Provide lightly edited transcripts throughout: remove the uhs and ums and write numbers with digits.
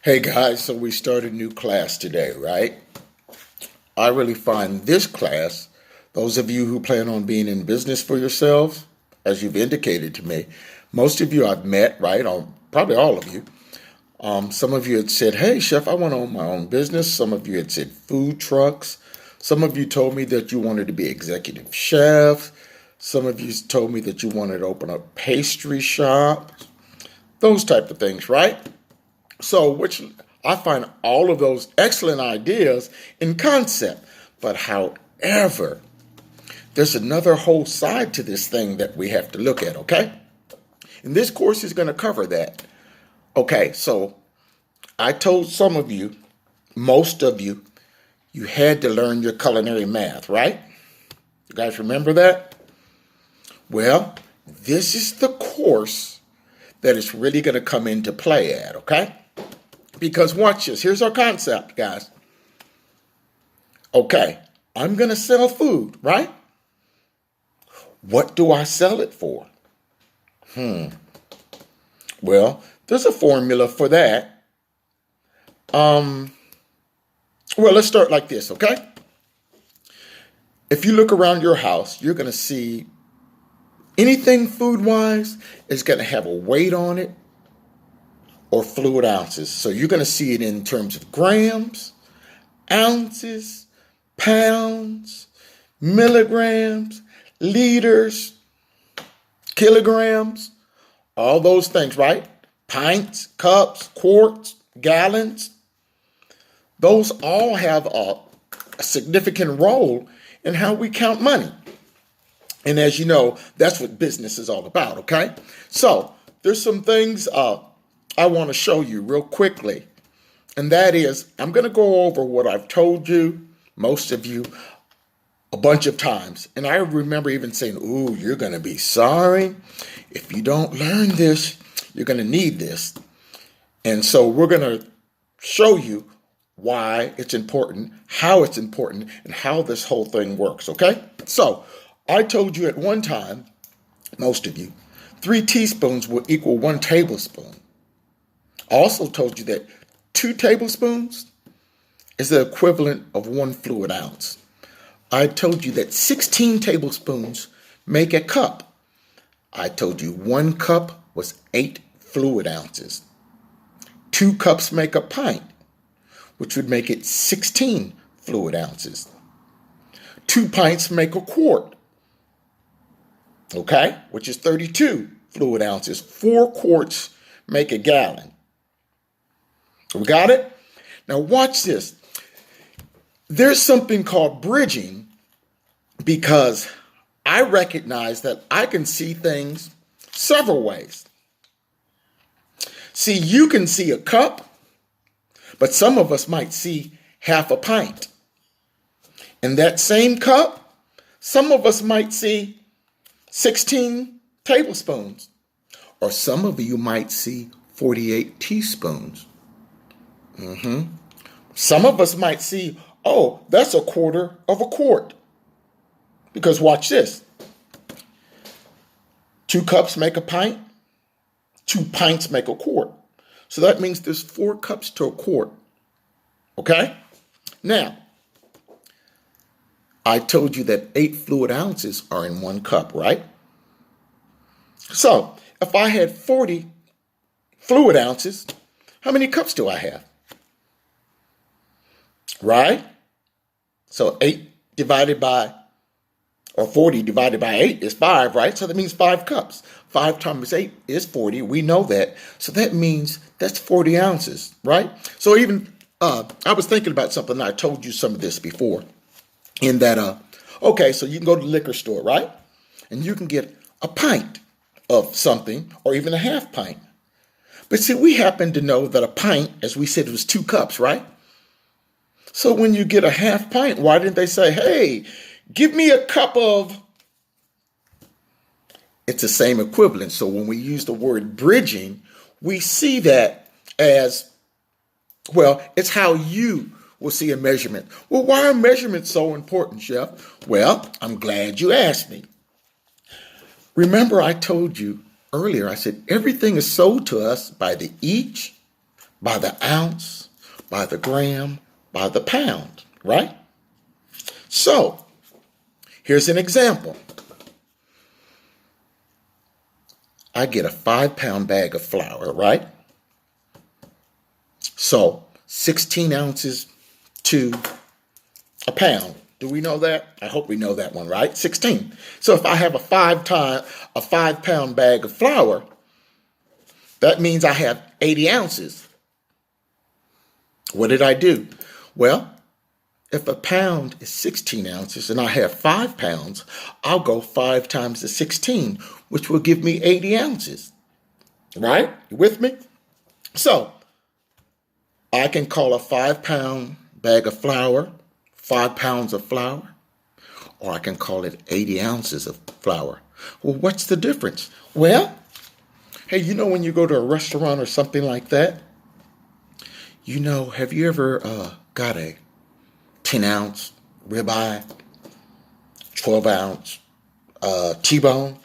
Hey guys, so we start a new class today, right? I really find this class, those of you who plan on being in business for yourselves, as you've indicated to me, most of you I've met, right? Probably all of you. Some of you had said, hey, chef, I want to own my own business. Some of you had said food trucks. Some of you told me that you wanted to be executive chef. Some of you told me that you wanted to open a pastry shop. Those type of things, right? So, which I find all of those excellent ideas in concept. But however, there's another whole side to this thing that we have to look at, okay? And this course is going to cover that. Okay, so I told some of you, most of you, you had to learn your culinary math, right? You guys remember that? Well, this is the course that is really going to come into play at, okay? Because watch this. Here's our concept, guys. Okay, I'm going to sell food, right? What do I sell it for? Well, there's a formula for that. Well, let's start like this, okay? If you look around your house, you're going to see anything food-wise is going to have a weight on it or fluid ounces. So you're going to see it in terms of grams, ounces, pounds, milligrams, liters, kilograms, all those things, right? Pints, cups, quarts, gallons. Those all have a significant role in how we count money. And as you know, that's what business is all about, okay? So there's some things I want to show you real quickly. And that is, I'm going to go over what I've told you, most of you, a bunch of times. And I remember even saying, ooh, you're going to be sorry. If you don't learn this, you're going to need this. And so we're going to show you why it's important, how it's important, and how this whole thing works, okay? So I told you at one time, most of you, 3 teaspoons will equal 1 tablespoon. I also told you that 2 tablespoons is the equivalent of 1 fluid ounce. I told you that 16 tablespoons make a cup. I told you 1 cup was 8 fluid ounces. 2 cups make a pint, which would make it 16 fluid ounces. 2 pints make a quart, okay, which is 32 fluid ounces. 4 quarts make a gallon. We got it? Now watch this. There's something called bridging because I recognize that I can see things several ways. See, you can see a cup, but some of us might see half a pint. In that same cup, some of us might see 16 tablespoons, or some of you might see 48 teaspoons. Some of us might see, oh, that's a quarter of a quart. Because watch this. 2 cups make a pint. 2 pints make a quart. So that means there's 4 cups to a quart. Okay? Now, I told you that 8 fluid ounces are in 1 cup, right? So if I had 40 fluid ounces, how many cups do I have? Right? So 8 divided by, or 40 divided by 8 is 5, right? So that means 5 cups. 5 times 8 is 40. We know that. So that means that's 40 ounces, right? So even, I was thinking about something. I told you some of this before. In that, okay, so you can go to the liquor store, right? And you can get a pint of something, or even a half pint. But see, we happen to know that a pint, as we said, was 2 cups, right? So when you get a half pint, why didn't they say, hey, give me a cup of... It's the same equivalent. So when we use the word bridging, we see that as, well, it's how you will see a measurement. Well, why are measurements so important, Chef? Well, I'm glad you asked me. Remember I told you earlier, I said everything is sold to us by the each, by the ounce, by the gram, by the pound, right? So, here's an example. I get a 5-pound bag of flour, right? So, 16 ounces to a pound. Do we know that? I hope we know that one, right? 16. So if I have a 5-pound bag of flour, that means I have 80 ounces. What did I do? Well, if a pound is 16 ounces and I have 5 pounds, I'll go 5 times the 16, which will give me 80 ounces. Right? You with me? So, I can call a 5-pound bag of flour 5 pounds of flour, or I can call it 80 ounces of flour. Well, what's the difference? Well, hey, when you go to a restaurant or something like that, have you ever got a 10-ounce ribeye, 12-ounce T-bone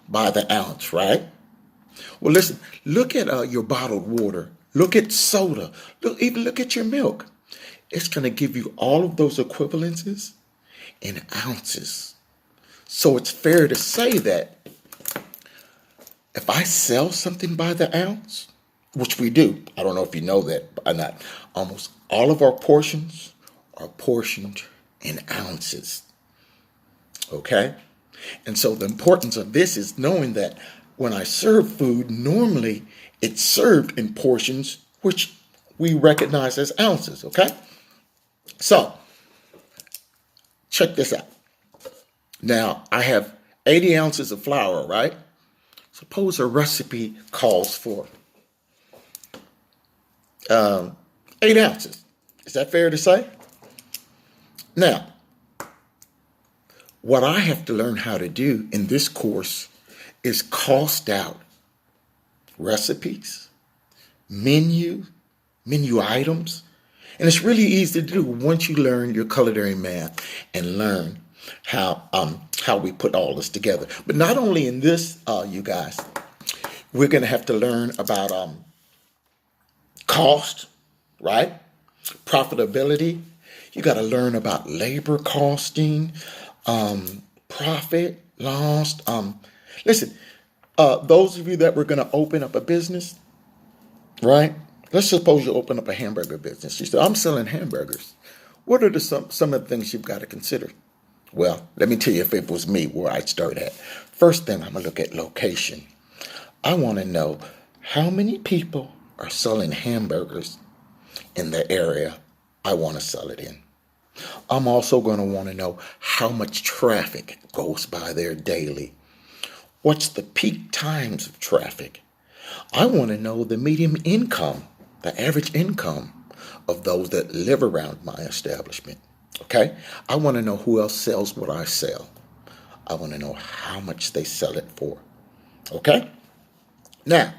by the ounce, right? Well, listen, look at your bottled water. Look at soda. Even look at your milk. It's going to give you all of those equivalences in ounces. So it's fair to say that if I sell something by the ounce, which we do, I don't know if you know that or not, almost all of our portions are portioned in ounces. Okay? And so the importance of this is knowing that when I serve food, normally it's served in portions which we recognize as ounces. Okay? So, check this out. Now, I have 80 ounces of flour, right? Suppose a recipe calls for 8 ounces. Is that fair to say? Now, what I have to learn how to do in this course is cost out recipes, menu items. And it's really easy to do once you learn your culinary math and learn how we put all this together. But not only in this, you guys, we're going to have to learn about cost, right? Profitability. You got to learn about labor costing, profit, loss. Listen, those of you that were going to open up a business, right? Let's suppose you open up a hamburger business. You say, I'm selling hamburgers. What are some of the things you've got to consider? Well, let me tell you if it was me where I'd start at. First thing, I'm going to look at location. I want to know how many people are selling hamburgers in the area I want to sell it in. I'm also going to want to know how much traffic goes by there daily. What's the peak times of traffic? I want to know the median income, the average income of those that live around my establishment. Okay? I want to know who else sells what I sell. I want to know how much they sell it for. Okay? Now,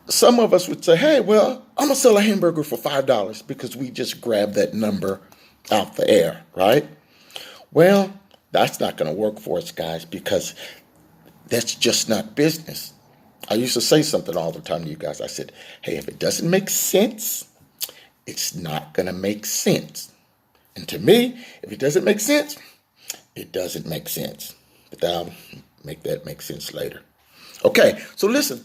some of us would say, hey, well, I'm going to sell a hamburger for $5 because we just grabbed that number out the air, right? Well, that's not going to work for us, guys, because that's just not business. I used to say something all the time to you guys. I said, hey, if it doesn't make sense, it's not going to make sense. And to me, if it doesn't make sense, it doesn't make sense. But I'll make that make sense later. Okay, so listen.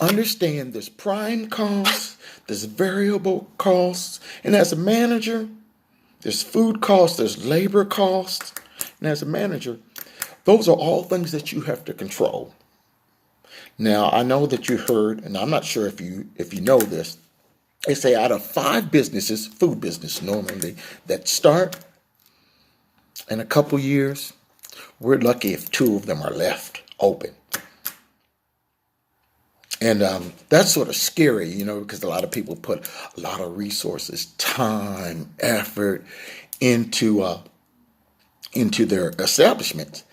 Understand there's prime costs, there's variable costs, and as a manager, there's food costs, there's labor costs. And as a manager, those are all things that you have to control. Now, I know that you heard, and I'm not sure if you know this, they say out of 5 businesses, food business normally, that start in a couple years, we're lucky if 2 of them are left open. And that's sort of scary, because a lot of people put a lot of resources, time, effort into their establishments.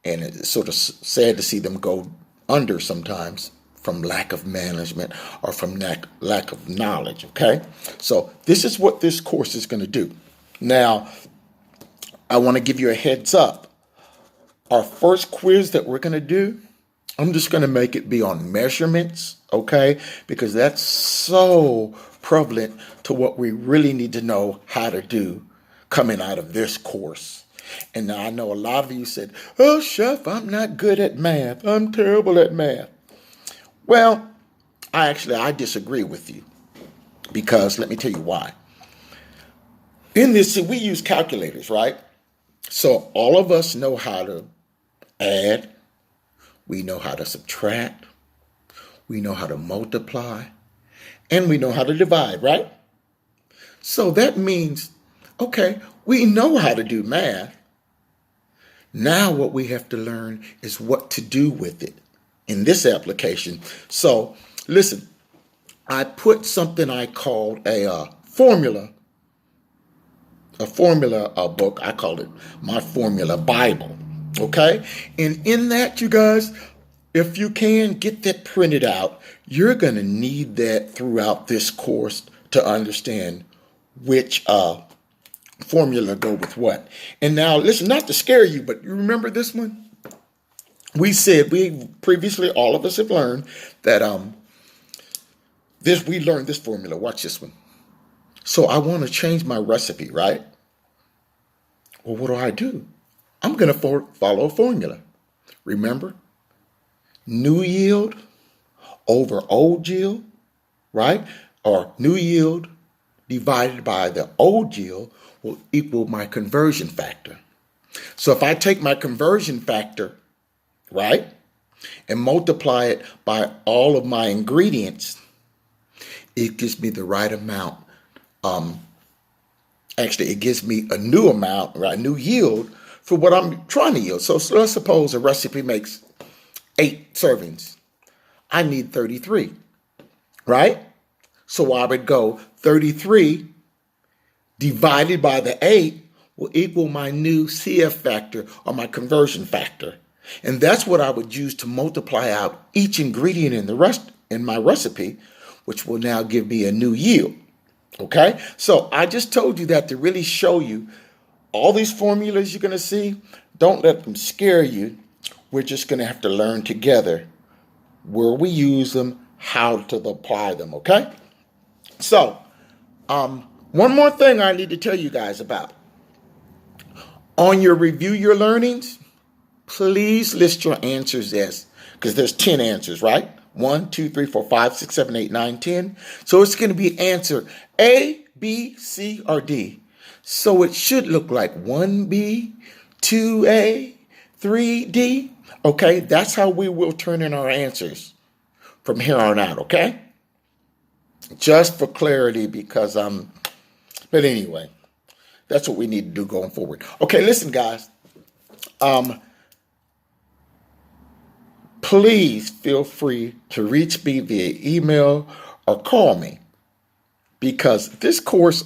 And it's sort of sad to see them go under sometimes from lack of management or from lack of knowledge, okay? So this is what this course is going to do. Now, I want to give you a heads up. Our first quiz that we're going to do I'm just going to make it be on measurements, okay? Because that's so prevalent to what we really need to know how to do coming out of this course. And now I know a lot of you said, oh, Chef, I'm not good at math. I'm terrible at math. Well, I disagree with you, because let me tell you why. In this, we use calculators, right? So all of us know how to add. We know how to subtract. We know how to multiply. And we know how to divide, right? So that means, okay, we know how to do math. Now what we have to learn is what to do with it in this application. So listen, I put something I called a formula book. I called it my formula Bible. Okay. And in that, you guys, if you can get that printed out, you're going to need that throughout this course to understand which formula go with what. And now listen, not to scare you, but you remember this one? We previously, all of us have learned that we learned this formula. Watch this one. So I want to change my recipe, right? Well, what do? I'm going to follow a formula. Remember? New yield over old yield, right? Or new yield divided by the old yield will equal my conversion factor. So if I take my conversion factor, right, and multiply it by all of my ingredients, it gives me the right amount. Actually, it gives me a new amount, right, new yield for what I'm trying to yield. So let's suppose a recipe makes 8 servings. I need 33, right? So I would go 33 divided by the 8 will equal my new CF factor, or my conversion factor. And that's what I would use to multiply out each ingredient in my recipe, which will now give me a new yield. Okay? So I just told you that to really show you all these formulas you're going to see. Don't let them scare you. We're just going to have to learn together where we use them, how to apply them, okay? So, one more thing I need to tell you guys about. On your review your learnings, please list your answers because there's 10 answers, right? 1, 2, 3, 4, 5, 6, 7, 8, 9, 10. So it's going to be answer A, B, C, or D. So it should look like 1B, 2A, 3D. Okay, that's how we will turn in our answers from here on out, okay? Just for clarity, because but anyway, that's what we need to do going forward. Okay, listen, guys. Please feel free to reach me via email or call me, because this course,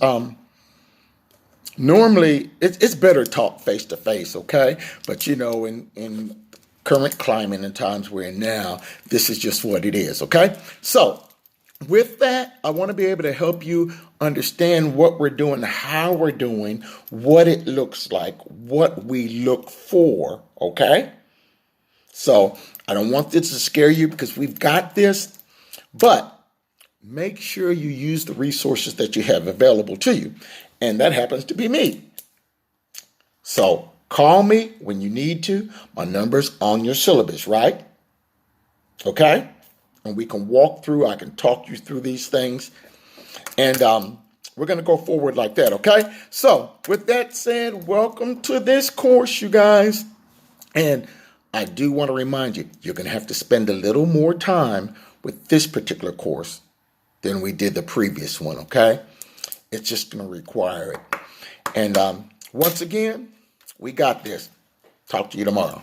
normally it's better talk face to face, okay? But in current climate and times we're in now, this is just what it is, okay? So with that, I want to be able to help you understand what we're doing, how we're doing, what it looks like, what we look for, okay? So I don't want this to scare you, because we've got this, but make sure you use the resources that you have available to you. And that happens to be me. So call me when you need to. My number's on your syllabus, right? Okay? And we can walk through, I can talk you through these things. And we're going to go forward like that, okay? So with that said, welcome to this course, you guys. And I do want to remind you, you're going to have to spend a little more time with this particular course than we did the previous one, okay? It's just going to require it. And once again, we got this. Talk to you tomorrow.